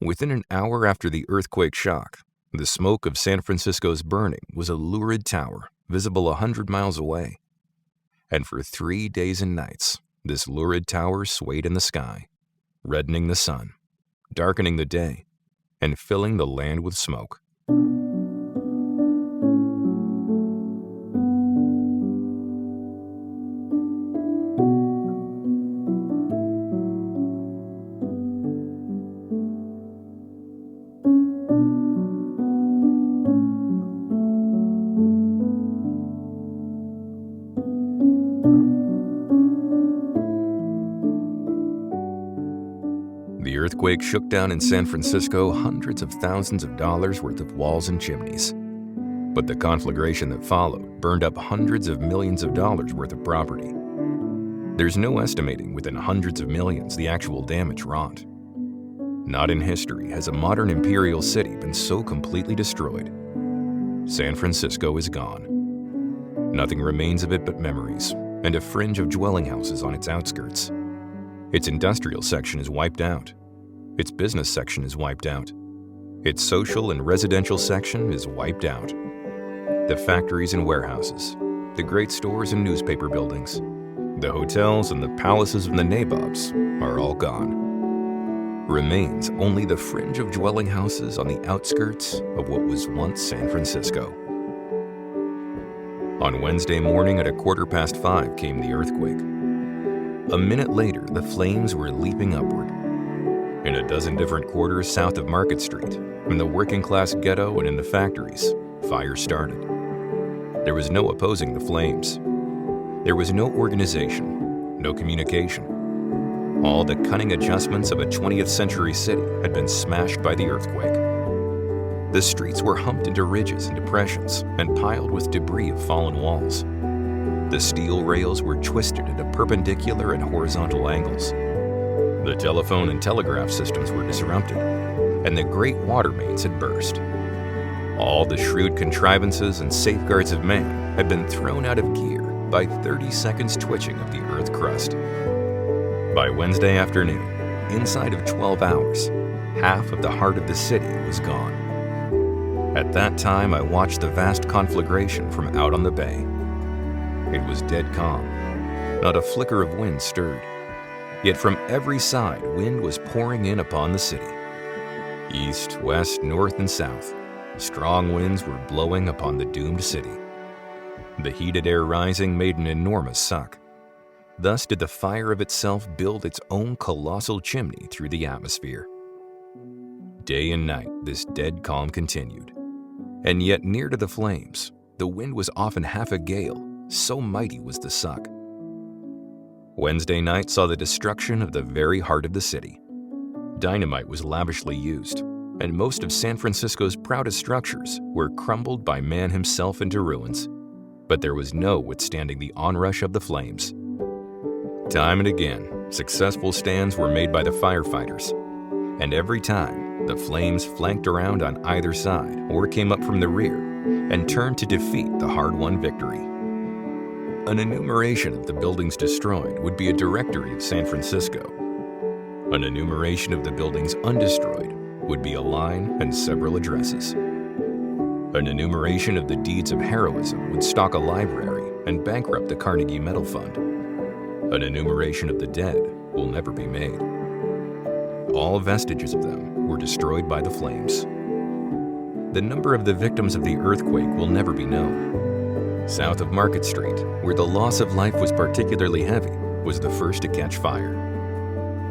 Within an hour after the earthquake shock, the smoke of San Francisco's burning was a lurid tower visible 100 miles away. And for 3 days and nights, this lurid tower swayed in the sky, reddening the sun, darkening the day, and filling the land with smoke. The earthquake shook down in San Francisco hundreds of thousands of dollars worth of walls and chimneys. But the conflagration that followed burned up hundreds of millions of dollars worth of property. There's no estimating within hundreds of millions the actual damage wrought. Not in history has a modern imperial city been so completely destroyed. San Francisco is gone. Nothing remains of it but memories and a fringe of dwelling houses on its outskirts. Its industrial section is wiped out. Its business section is wiped out. Its social and residential section is wiped out. The factories and warehouses, the great stores and newspaper buildings, the hotels and the palaces of the nabobs are all gone. Remains only the fringe of dwelling houses on the outskirts of what was once San Francisco. On Wednesday morning at 5:15 came the earthquake. A minute later, the flames were leaping upward. In a dozen different quarters south of Market Street, in the working-class ghetto and in the factories, fire started. There was no opposing the flames. There was no organization, no communication. All the cunning adjustments of a 20th century city had been smashed by the earthquake. The streets were humped into ridges and depressions and piled with debris of fallen walls. The steel rails were twisted into perpendicular and horizontal angles. The telephone and telegraph systems were disrupted, and the great water mains had burst. All the shrewd contrivances and safeguards of man had been thrown out of gear by 30 seconds twitching of the earth crust. By Wednesday afternoon, inside of 12 hours, half of the heart of the city was gone. At that time, I watched the vast conflagration from out on the bay. It was dead calm. Not a flicker of wind stirred. Yet from every side, wind was pouring in upon the city. East, west, north, and south, strong winds were blowing upon the doomed city. The heated air rising made an enormous suck. Thus did the fire of itself build its own colossal chimney through the atmosphere. Day and night, this dead calm continued. And yet near to the flames, the wind was often half a gale, so mighty was the suck. Wednesday night saw the destruction of the very heart of the city. Dynamite was lavishly used, and most of San Francisco's proudest structures were crumbled by man himself into ruins. But there was no withstanding the onrush of the flames. Time and again, successful stands were made by the firefighters, and every time, the flames flanked around on either side or came up from the rear and turned to defeat the hard-won victory. An enumeration of the buildings destroyed would be a directory of San Francisco. An enumeration of the buildings undestroyed would be a line and several addresses. An enumeration of the deeds of heroism would stock a library and bankrupt the Carnegie Medal Fund. An enumeration of the dead will never be made. All vestiges of them were destroyed by the flames. The number of the victims of the earthquake will never be known. South of Market Street, where the loss of life was particularly heavy, was the first to catch fire.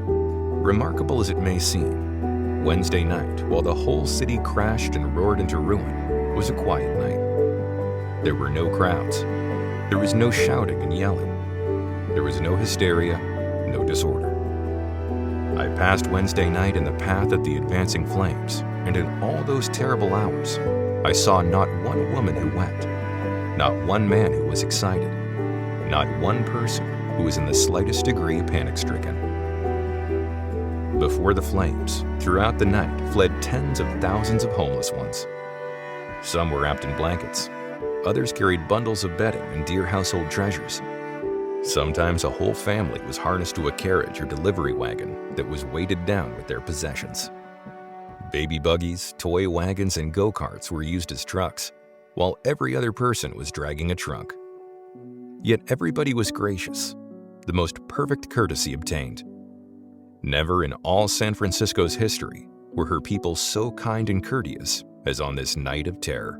Remarkable as it may seem, Wednesday night, while the whole city crashed and roared into ruin, was a quiet night. There were no crowds. There was no shouting and yelling. There was no hysteria, no disorder. I passed Wednesday night in the path of the advancing flames, and in all those terrible hours, I saw not one woman who wept, not one man who was excited, not one person who was in the slightest degree panic-stricken. Before the flames, throughout the night, fled tens of thousands of homeless ones. Some were wrapped in blankets. Others carried bundles of bedding and dear household treasures. Sometimes a whole family was harnessed to a carriage or delivery wagon that was weighted down with their possessions. Baby buggies, toy wagons, and go-karts were used as trucks, while every other person was dragging a trunk. Yet everybody was gracious, the most perfect courtesy obtained. Never in all San Francisco's history were her people so kind and courteous as on this night of terror.